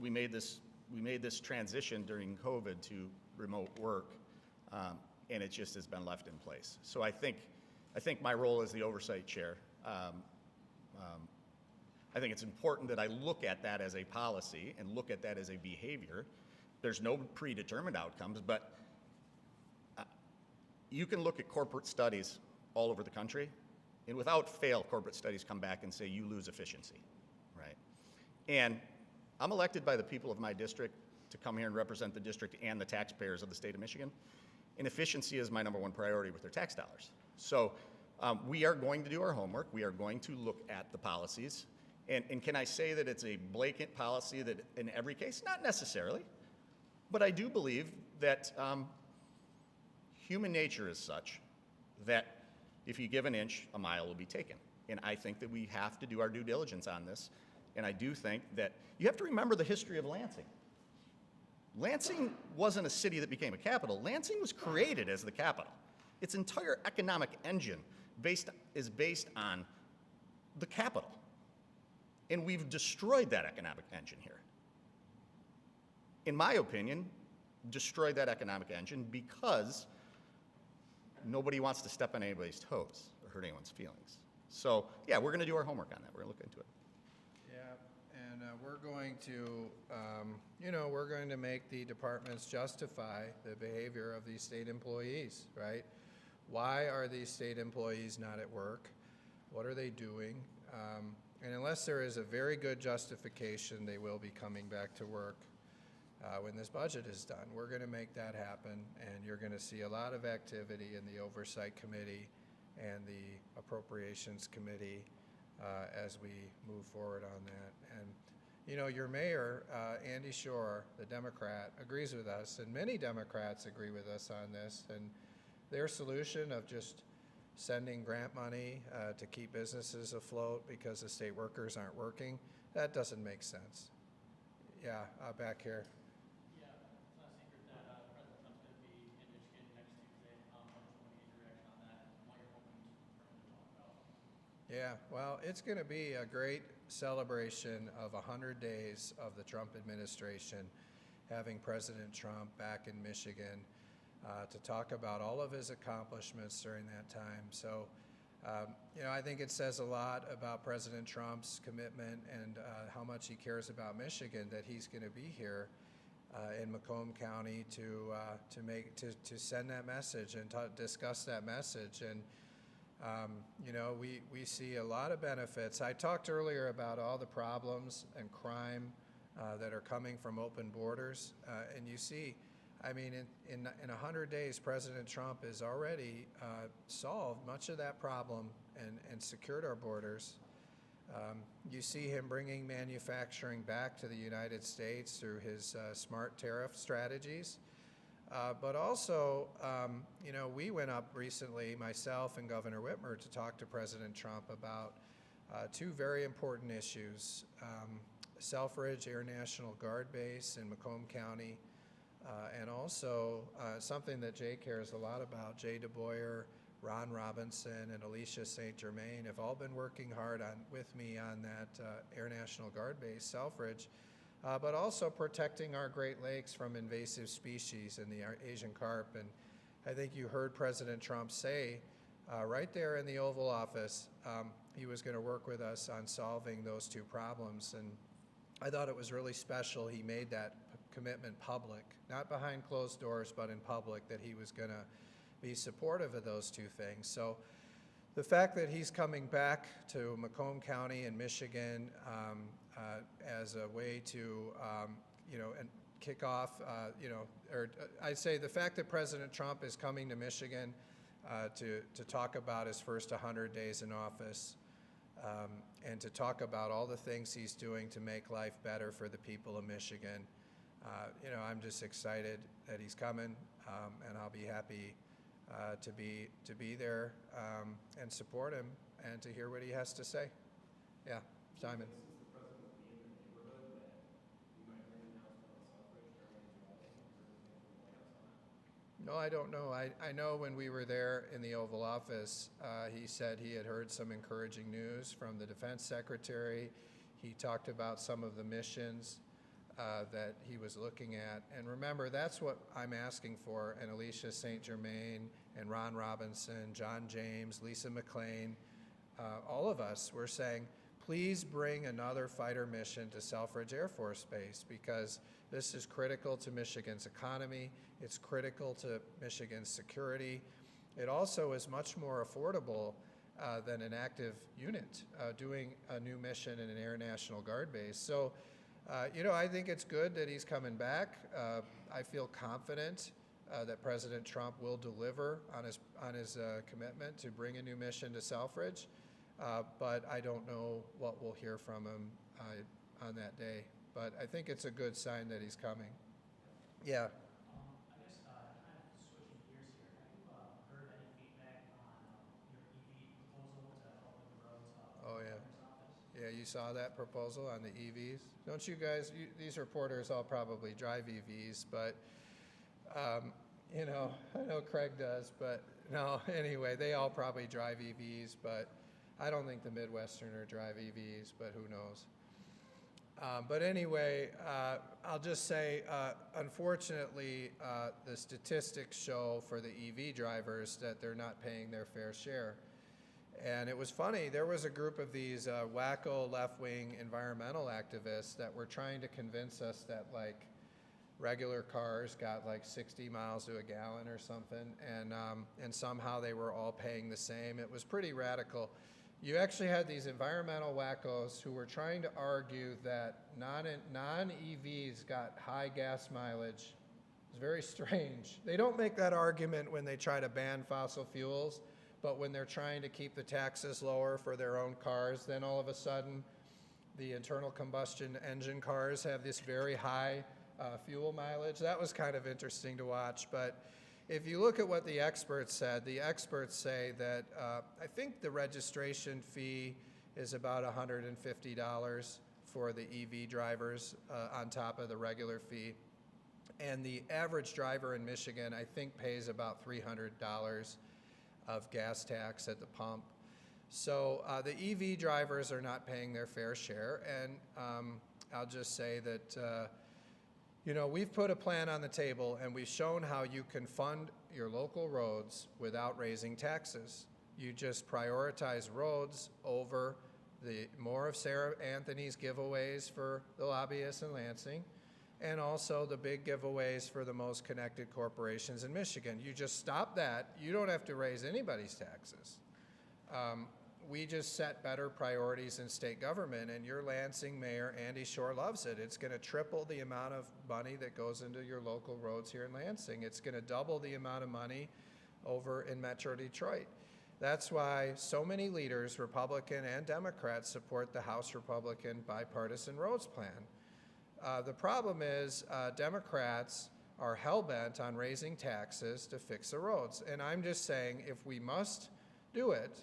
We made this transition during COVID to remote work, and it just has been left in place. So I think my role as the oversight chair, I think it's important that I look at that as a policy and look at that as a behavior. There's no predetermined outcomes, but you can look at corporate studies all over the country, and without fail, corporate studies come back and say you lose efficiency, right? And I'm elected by the people of my district to come here and represent the district and the taxpayers of the state of Michigan, and efficiency is my #1 priority with their tax dollars. So we are going to do our homework. We are going to look at the policies. And can I say that it's a blatant policy that in every case? Not necessarily, but I do believe that human nature is such that if you give an inch, a mile will be taken. And I think that we have to do our due diligence on this. And I do think that you have to remember the history of Lansing. Lansing wasn't a city that became a capital. Lansing was created as the capital. Its entire economic engine is based on the capital. And we've destroyed that economic engine here. In my opinion, destroyed that economic engine because nobody wants to step on anybody's toes or hurt anyone's feelings. So, yeah, we're going to do our homework on that. We're going to look into it. Yeah, and we're going to, we're going to make the departments justify the behavior of these state employees, right? Why are these state employees not at work? What are they doing? And unless there is a very good justification, they will be coming back to work when this budget is done. We're going to make that happen, and you're going to see a lot of activity in the Oversight Committee and the Appropriations Committee as we move forward on that. And, your mayor, Andy Shore, the Democrat, agrees with us, and many Democrats agree with us on this. And their solution of just sending grant money to keep businesses afloat because the state workers aren't working, that doesn't make sense. Yeah, back here. Yeah, it's not a secret that President Trump's going to be in Michigan next Tuesday. I just want to get your reaction on that and what you're hoping for him to talk about. Yeah, well, it's going to be a great celebration of 100 days of the Trump administration, having President Trump back in Michigan to talk about all of his accomplishments during that time. So, I think it says a lot about President Trump's commitment and how much he cares about Michigan that he's going to be here in Macomb County to send that message and discuss that message. And we see a lot of benefits. I talked earlier about all the problems and crime that are coming from open borders, and you see. I mean, in 100 days, President Trump has already solved much of that problem and secured our borders. You see him bringing manufacturing back to the United States through his smart tariff strategies. But also, we went up recently, myself and Governor Whitmer, to talk to President Trump about two very important issues. Selfridge Air National Guard Base in Macomb County, and also something that Jay cares a lot about. Jay DeBoyer, Ron Robinson, and Alicia St. Germain have all been working hard with me on that Air National Guard Base, Selfridge, but also protecting our Great Lakes from invasive species and the Asian carp. And I think you heard President Trump say right there in the Oval Office he was going to work with us on solving those two problems. And I thought it was really special he made that commitment public, not behind closed doors, but in public, that he was going to be supportive of those two things. So the fact that he's coming back to Macomb County in Michigan as a way to, and kick off, I'd say the fact that President Trump is coming to Michigan to talk about his first 100 days in office and to talk about all the things he's doing to make life better for the people of Michigan. I'm just excited that he's coming, and I'll be happy to be there and support him and to hear what he has to say. Yeah, Simon. No, I don't know. I know when we were there in the Oval Office, he said he had heard some encouraging news from the Defense Secretary. He talked about some of the missions that he was looking at. And remember, that's what I'm asking for, and Alicia St. Germain and Ron Robinson, John James, Lisa McLean, all of us, we're saying, please bring another fighter mission to Selfridge Air Force Base, because this is critical to Michigan's economy. It's critical to Michigan's security. It also is much more affordable than an active unit doing a new mission in an Air National Guard base. So, I think it's good that he's coming back. I feel confident that President Trump will deliver on his commitment to bring a new mission to Selfridge, but I don't know what we'll hear from him on that day. But I think it's a good sign that he's coming. Yeah. I guess kind of switching gears here, have you heard any feedback on your EV proposal to help with the roads? Oh, yeah. Governor's office? Yeah, you saw that proposal on the EVs? Don't you guys, these reporters all probably drive EVs, but, I know Craig does, but no, anyway, they all probably drive EVs, but I don't think the Midwesterner drive EVs, but who knows? But anyway, I'll just say, unfortunately, the statistics show for the EV drivers that they're not paying their fair share. And it was funny, there was a group of these wacko left-wing environmental activists that were trying to convince us that regular cars got 60 miles to a gallon or something, and somehow they were all paying the same. It was pretty radical. You actually had these environmental wackos who were trying to argue that non-EVs got high gas mileage. It's very strange. They don't make that argument when they try to ban fossil fuels, but when they're trying to keep the taxes lower for their own cars, then all of a sudden the internal combustion engine cars have this very high fuel mileage. That was kind of interesting to watch, but if you look at what the experts said, the experts say that I think the registration fee is about $150 for the EV drivers on top of the regular fee. And the average driver in Michigan, I think, pays about $300 of gas tax at the pump. So the EV drivers are not paying their fair share. And I'll just say that we've put a plan on the table, and we've shown how you can fund your local roads without raising taxes. You just prioritize roads over more of Sarah Anthony's giveaways for the lobbyists in Lansing, and also the big giveaways for the most connected corporations in Michigan. You just stop that. You don't have to raise anybody's taxes. We just set better priorities in state government, and your Lansing Mayor, Andy Shore, loves it. It's going to triple the amount of money that goes into your local roads here in Lansing. It's going to double the amount of money over in Metro Detroit. That's why so many leaders, Republican and Democrats, support the House Republican bipartisan roads plan. The problem is Democrats are hell-bent on raising taxes to fix the roads. And I'm just saying, if we must do it,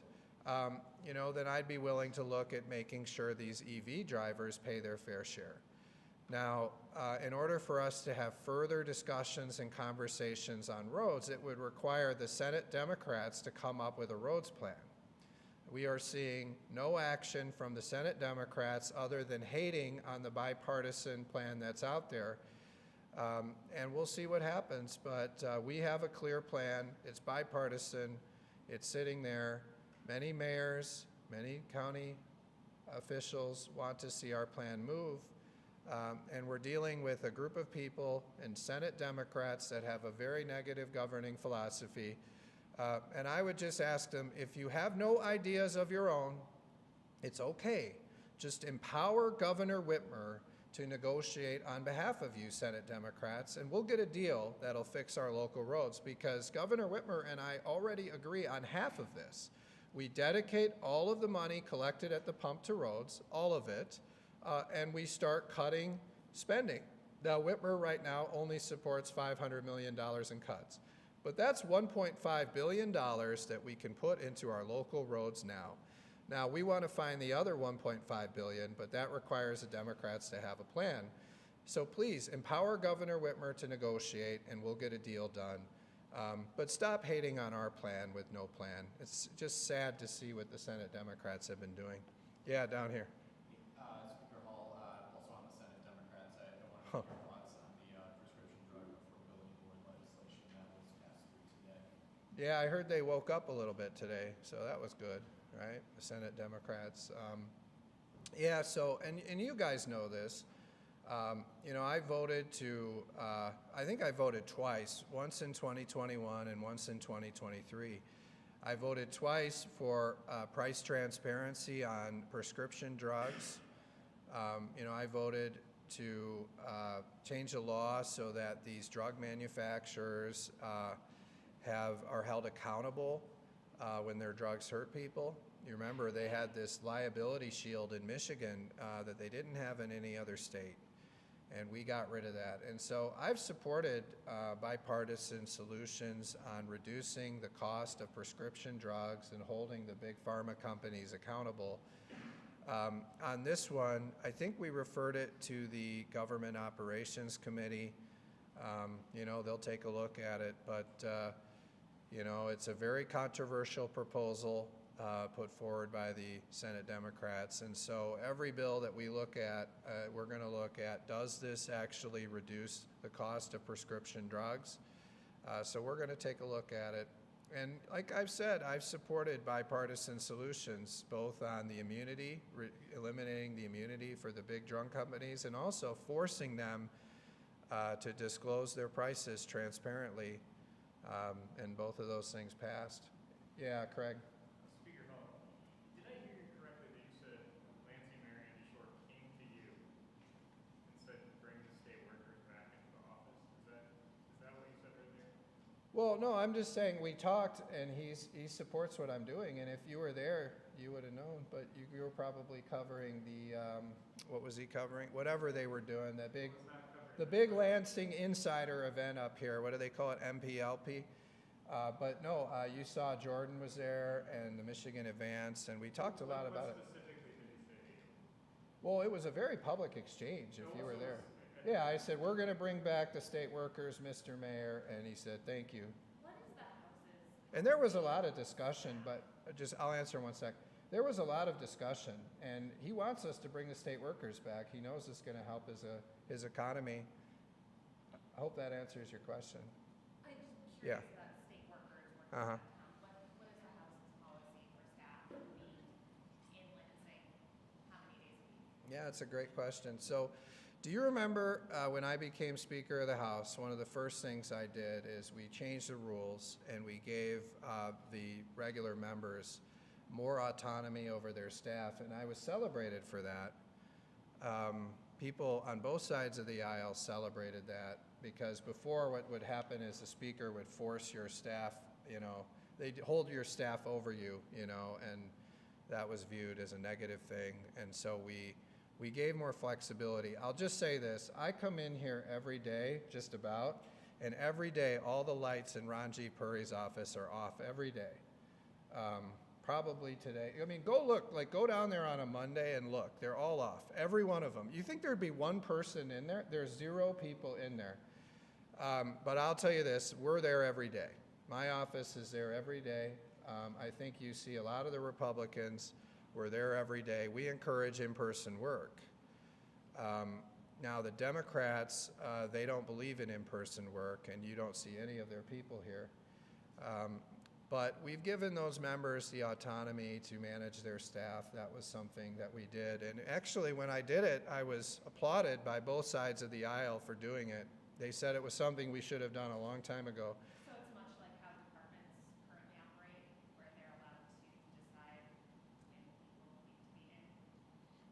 then I'd be willing to look at making sure these EV drivers pay their fair share. Now, in order for us to have further discussions and conversations on roads, it would require the Senate Democrats to come up with a roads plan. We are seeing no action from the Senate Democrats other than hating on the bipartisan plan that's out there. And we'll see what happens, but we have a clear plan. It's bipartisan. It's sitting there. Many mayors, many county officials want to see our plan move, and we're dealing with a group of people and Senate Democrats that have a very negative governing philosophy And I would just ask them, if you have no ideas of your own, it's okay. Just empower Governor Whitmer to negotiate on behalf of you, Senate Democrats, and we'll get a deal that'll fix our local roads, because Governor Whitmer and I already agree on half of this. We dedicate all of the money collected at the pump to roads, all of it, and we start cutting spending. Now, Whitmer right now only supports $500 million in cuts, but that's $1.5 billion that we can put into our local roads now. Now, we want to find the other $1.5 billion, but that requires the Democrats to have a plan. So please, empower Governor Whitmer to negotiate, and we'll get a deal done. But stop hating on our plan with no plan. It's just sad to see what the Senate Democrats have been doing. Yeah, down here. Speaker Hall, also on the Senate Democrats, I want to hear your thoughts on the prescription drug affordability board legislation that was passed through today. Yeah, I heard they woke up a little bit today, so that was good, right? The Senate Democrats. Yeah, so, and you guys know this. You know, I voted to, I think I voted twice, once in 2021 and once in 2023. I voted twice for price transparency on prescription drugs. You know, I voted to change the law so that these drug manufacturers are held accountable when their drugs hurt people. You remember they had this liability shield in Michigan that they didn't have in any other state, and we got rid of that. And so I've supported bipartisan solutions on reducing the cost of prescription drugs and holding the big pharma companies accountable. On this one, I think we referred it to the Government Operations Committee. You know, they'll take a look at it, but you know, it's a very controversial proposal put forward by the Senate Democrats. And so every bill that we look at, we're going to look at, does this actually reduce the cost of prescription drugs? So we're going to take a look at it. And like I've said, I've supported bipartisan solutions, both on the immunity, eliminating the immunity for the big drug companies, and also forcing them to disclose their prices transparently. And both of those things passed. Yeah, Craig. Speaker Hall, did I hear you correctly that you said Lansing Mayor Andy Short came to you and said bring the state workers back into the office? Is that what you said right there? Well, no, I'm just saying we talked, and he supports what I'm doing. And if you were there, you would have known. But you were probably covering the what was he covering? Whatever they were doing, the big Lansing Insider event up here. What do they call it? MPLP. But no, you saw Jordan was there and the Michigan Advance, and we talked a lot about it. What specifically did he say to you? Well, it was a very public exchange if you were there. Yeah, I said, we're going to bring back the state workers, Mr. Mayor, and he said, thank you. What is the houses? And there was a lot of discussion, but I'll answer in 1 sec. There was a lot of discussion, and he wants us to bring the state workers back. He knows it's going to help his economy. I hope that answers your question. I'm just Yeah. curious about state workers working Uh-huh. downtown. What is the house's policy for staff to be in Lansing? How many days a week? Yeah, it's a great question. So, do you remember when I became Speaker of the House, one of the first things I did is we changed the rules and we gave the regular members more autonomy over their staff, and I was celebrated for that. People on both sides of the aisle celebrated that, because before what would happen is the Speaker would force your staff, you know, they'd hold your staff over you, you know, and that was viewed as a negative thing. And so we gave more flexibility. I'll just say this, I come in here every day, just about, and every day all the lights in Ron G. Puri's office are off every day. Probably today. I mean, go look, like go down there on a Monday and look. They're all off, every one of them. You think there'd be one person in there? There's 0 people in there. But I'll tell you this, we're there every day. My office is there every day. I think you see a lot of the Republicans, we're there every day. We encourage in-person work. Now the Democrats, they don't believe in in-person work, and you don't see any of their people here. But we've given those members the autonomy to manage their staff. That was something that we did. And actually, when I did it, I was applauded by both sides of the aisle for doing it. They said it was something we should have done a long time ago. So it's much like how departments currently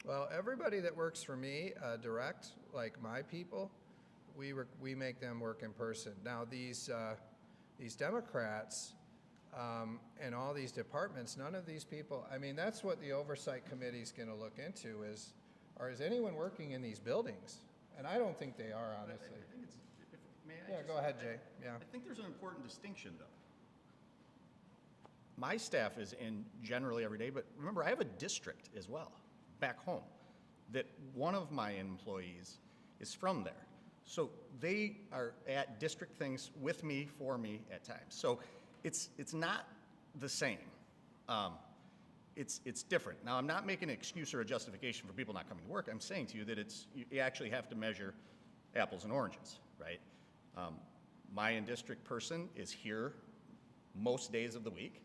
Well, everybody that works for me, direct, like my people, we make them work in person. Now, these Democrats and all these departments, none of these people, I mean, that's what the oversight committee is going to look into is anyone working in these buildings? And I don't think they are, honestly. I think it's, may I Yeah, just- go ahead, Jay. Yeah. I think there's an important distinction, though. My staff is in generally every day, but remember, I have a district as well, back home, that one of my employees is from there. So they are at district things with me, for me at times. So it's not the same. It's different. Now, I'm not making an excuse or a justification for people not coming to work. I'm saying to you that you actually have to measure apples and oranges, right? My in-district person is here most days of the week,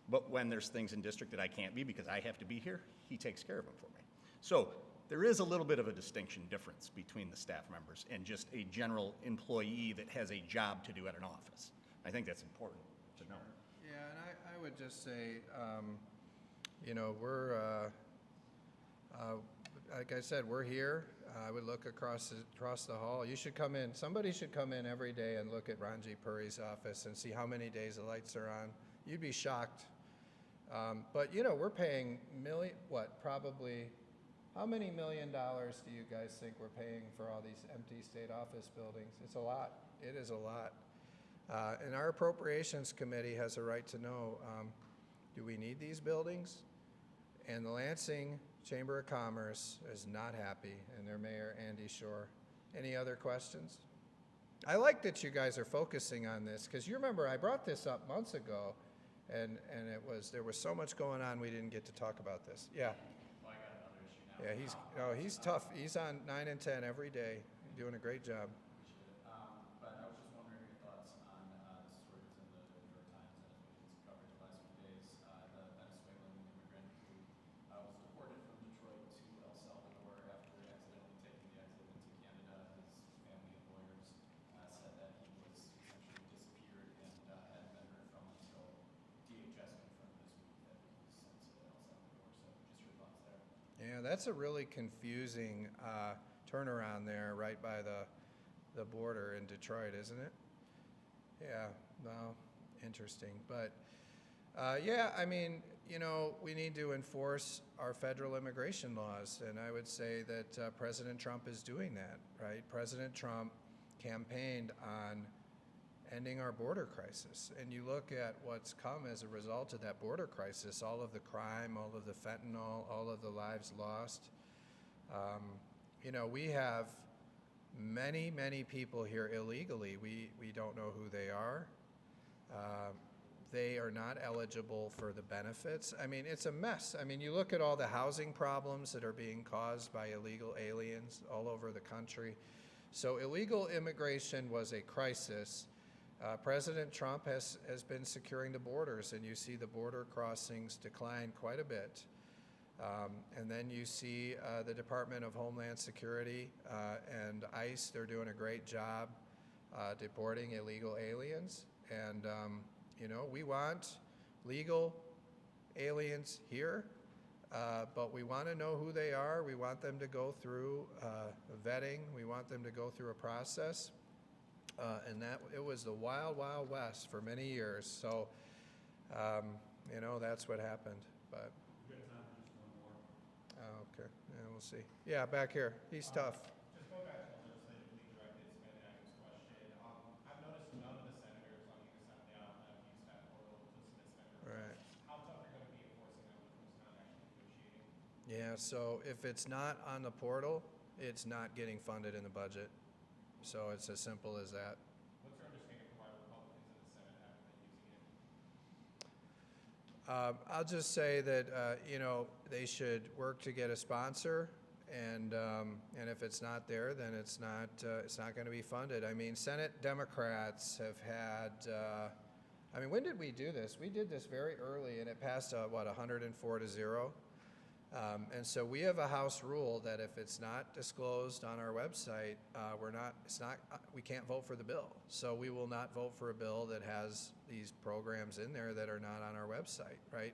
but when there's things in district that I can't be because I have to be here, he takes care of them for me. So there is a little bit of a distinction difference between the staff members and just a general employee that has a job to do at an office. I think that's important to know. Yeah, and I would just say, you know, we're, like I said, we're here. I would look across the hall. You should come in. Somebody should come in every day and look at Ranji Puri's office and see how many days the lights are on. You'd be shocked. But, you know, we're paying probably, how many $1 million do you guys think we're paying for all these empty state office buildings? It's a lot. It is a lot. And our appropriations committee has a right to know, do we need these buildings? And the Lansing Chamber of Commerce is not happy, and their mayor, Andy Shore. Any other questions? I like that you guys are focusing on this, because you remember I brought this up months ago, and there was so much going on we didn't get to talk about this. Yeah. Well, I got another issue now. Yeah, he's tough. He's on 9 and 10 every day, doing a great job. Appreciate it. But I was just wondering your thoughts on this story that's in the New York Times and has been in coverage the last few days. The Venezuelan immigrant who was deported from Detroit to El Salvador after accidentally taking the exit into Canada. His family and lawyers said that he was essentially disappeared and hadn't been heard from until DHS confirmed this week that he was sent to El Salvador. So just your thoughts there. Yeah, that's a really confusing turnaround there right by the border in Detroit, isn't it? Yeah, well, interesting. But yeah, I mean, you know, we need to enforce our federal immigration laws, and I would say that President Trump is doing that, right? President Trump campaigned on ending our border crisis, and you look at what's come as a result of that border crisis, all of the crime, all of the fentanyl, all of the lives lost. You know, we have many, many people here illegally. We don't know who they are. They are not eligible for the benefits. I mean, it's a mess. I mean, you look at all the housing problems that are being caused by illegal aliens all over the country. So illegal immigration was a crisis. President Trump has been securing the borders, and you see the border crossings decline quite a bit. And then you see the Department of Homeland Security and ICE, they're doing a great job deporting illegal aliens. And, you know, we want legal aliens here, but we want to know who they are. We want them to go through vetting. We want them to go through a process. And that it was the wild, wild west for many years. So, you know, that's what happened. But We've got time for just one more. oh, okay, yeah, we'll see. Yeah, back here, he's tough. Just going back to the legislatively directed spending items question, I've noticed none of the senators on either side of the aisle have used that portal to submit spending Right. requests. How tough are you going to be enforcing that with who's not actually negotiating? Yeah, so if it's not on the portal, it's not getting funded in the budget. So it's as simple as that. What's your understanding of why Republicans in the Senate haven't been using it? I'll just say that, you know, they should work to get a sponsor, and if it's not there, then it's not going to be funded. I mean, Senate Democrats have had, I mean, when did we do this? We did this very early, and it passed, 104-0. And so we have a House rule that if it's not disclosed on our website, we can't vote for the bill. So we will not vote for a bill that has these programs in there that are not on our website, right?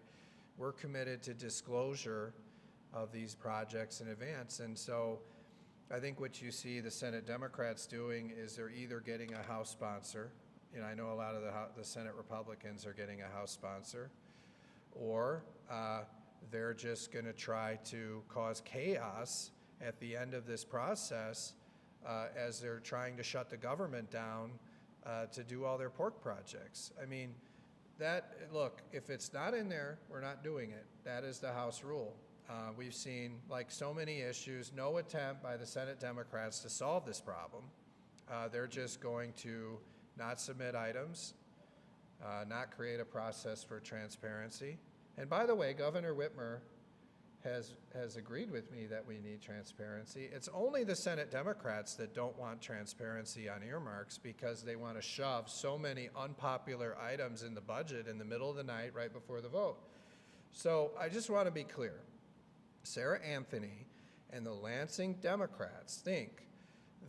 We're committed to disclosure of these projects in advance. And so I think what you see the Senate Democrats doing is they're either getting a House sponsor, and I know a lot of the Senate Republicans are getting a House sponsor, or they're just going to try to cause chaos at the end of this process as they're trying to shut the government down to do all their pork projects. I mean, look, if it's not in there, we're not doing it. That is the House rule. We've seen, like so many issues, no attempt by the Senate Democrats to solve this problem. They're just going to not submit items, not create a process for transparency. And by the way, Governor Whitmer has agreed with me that we need transparency. It's only the Senate Democrats that don't want transparency on earmarks because they want to shove so many unpopular items in the budget in the middle of the night right before the vote. So I just want to be clear. Sarah Anthony and the Lansing Democrats think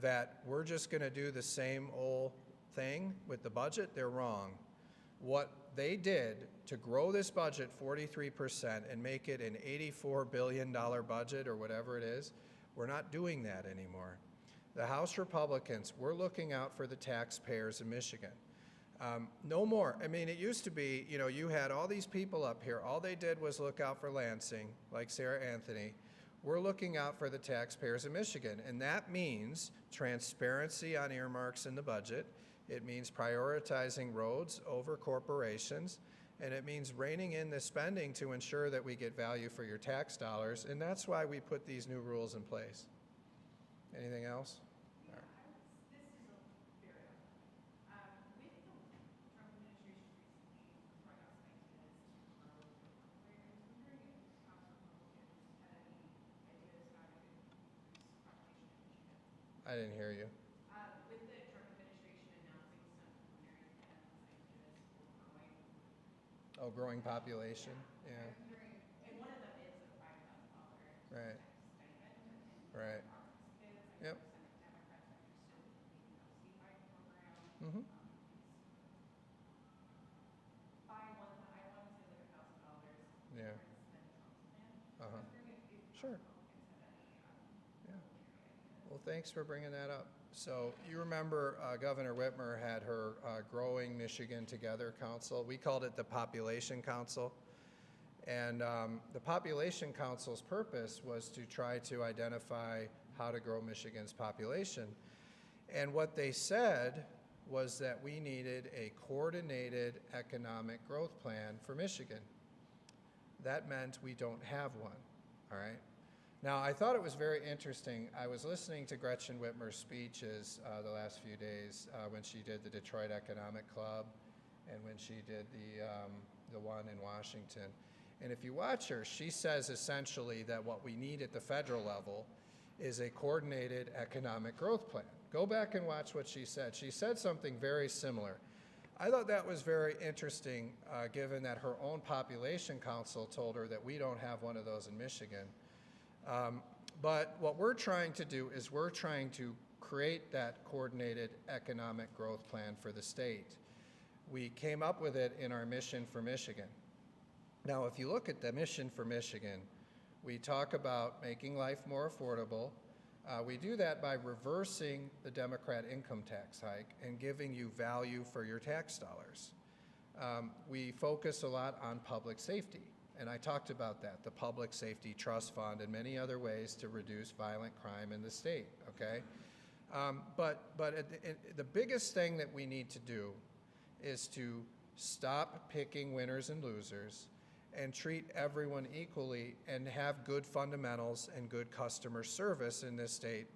that we're just going to do the same old thing with the budget. They're wrong. What they did to grow this budget 43% and make it an $84 billion budget or whatever it is, we're not doing that anymore. The House Republicans, we're looking out for the taxpayers in Michigan. No more. I mean, it used to be, you know, you had all these people up here. All they did was look out for Lansing, like Sarah Anthony. We're looking out for the taxpayers in Michigan, and that means transparency on earmarks in the budget. It means prioritizing roads over corporations, and it means reining in the spending to ensure that we get value for your tax dollars, and that's why we put these new rules in place. Anything else? This is very with the Trump administration recently throwing out some ideas to grow the workforce, I was wondering if House Republicans had any ideas how to increase population in Michigan. I didn't hear you. With the Trump administration announcing some preliminary plans, ideas for growing. Oh, growing population? Yeah. I'm wondering, and one of them is a $5,000 Right. tax stipend. Right. Yep. Senate Democrats are interested in the CFI program. Mm-hmm. Buying one, I want to say like $1,000. Yeah. Than Trump's plan. Uh-huh. I was wondering if Sure. Republicans had any Yeah. preliminary ideas. Well, thanks for bringing that up. So you remember Governor Whitmer had her Growing Michigan Together Council. We called it the Population Council. And the Population Council's purpose was to try to identify how to grow Michigan's population. And what they said was that we needed a coordinated economic growth plan for Michigan. That meant we don't have one, all right? Now, I thought it was very interesting. I was listening to Gretchen Whitmer's speeches the last few days when she did the Detroit Economic Club and when she did the one in Washington. And if you watch her, she says essentially that what we need at the federal level is a coordinated economic growth plan. Go back and watch what she said. She said something very similar. I thought that was very interesting given that her own population council told her that we don't have one of those in Michigan. But what we're trying to do is we're trying to create that coordinated economic growth plan for the state. We came up with it in our Mission for Michigan. Now, if you look at the Mission for Michigan, we talk about making life more affordable. We do that by reversing the Democrat income tax hike and giving you value for your tax dollars. We focus a lot on public safety. And I talked about that, the Public Safety Trust Fund and many other ways to reduce violent crime in the state, okay? But the biggest thing that we need to do is to stop picking winners and losers and treat everyone equally and have good fundamentals and good customer service in this state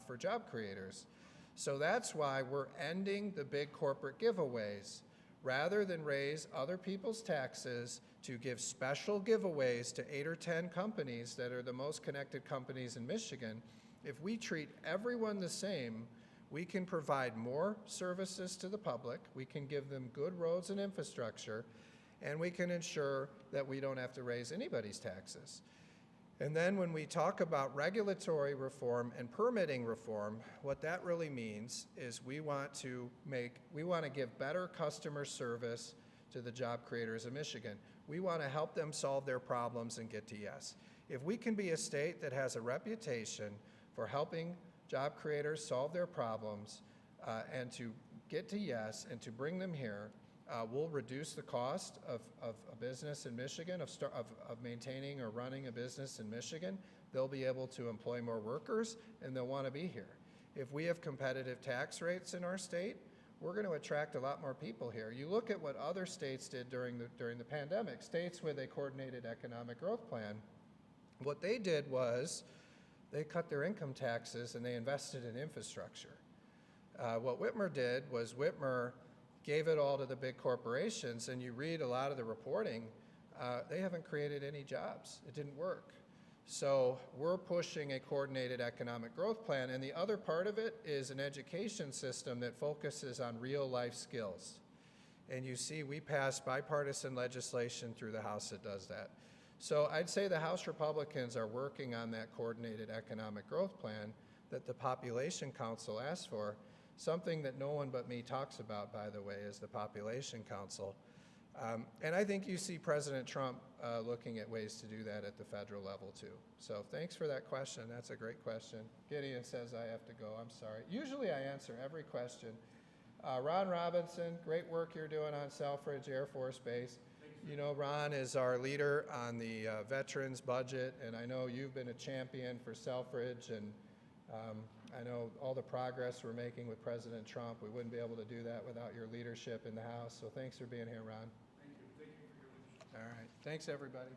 for job creators. So that's why we're ending the big corporate giveaways. Rather than raise other people's taxes to give special giveaways to 8 or 10 companies that are the most connected companies in Michigan, if we treat everyone the same, we can provide more services to the public, we can give them good roads and infrastructure, and we can ensure that we don't have to raise anybody's taxes. And then when we talk about regulatory reform and permitting reform, what that really means is we want to give better customer service to the job creators of Michigan. We want to help them solve their problems and get to yes. If we can be a state that has a reputation for helping job creators solve their problems and to get to yes and to bring them here, we'll reduce the cost of a business in Michigan, of maintaining or running a business in Michigan. They'll be able to employ more workers, and they'll want to be here. If we have competitive tax rates in our state, we're going to attract a lot more people here. You look at what other states did during the pandemic, states with a coordinated economic growth plan. What they did was they cut their income taxes and they invested in infrastructure. What Whitmer did was Whitmer gave it all to the big corporations, and you read a lot of the reporting, they haven't created any jobs. It didn't work. So we're pushing a coordinated economic growth plan, and the other part of it is an education system that focuses on real life skills. And you see, we passed bipartisan legislation through the House that does that. So I'd say the House Republicans are working on that coordinated economic growth plan that the Population Council asked for. Something that no one but me talks about, by the way, is the Population Council. And I think you see President Trump looking at ways to do that at the federal level, too. So thanks for that question. That's a great question. Gideon says I have to go. I'm sorry. Usually I answer every question. Ron Robinson, great work you're doing on Selfridge Air Force Base. You know, Ron is our leader on the veterans budget, and I know you've been a champion for Selfridge, and I know all the progress we're making with President Trump. We wouldn't be able to do that without your leadership in the House, so thanks for being here, Ron. Thank you. Thank you for your leadership. All right. Thanks, everybody.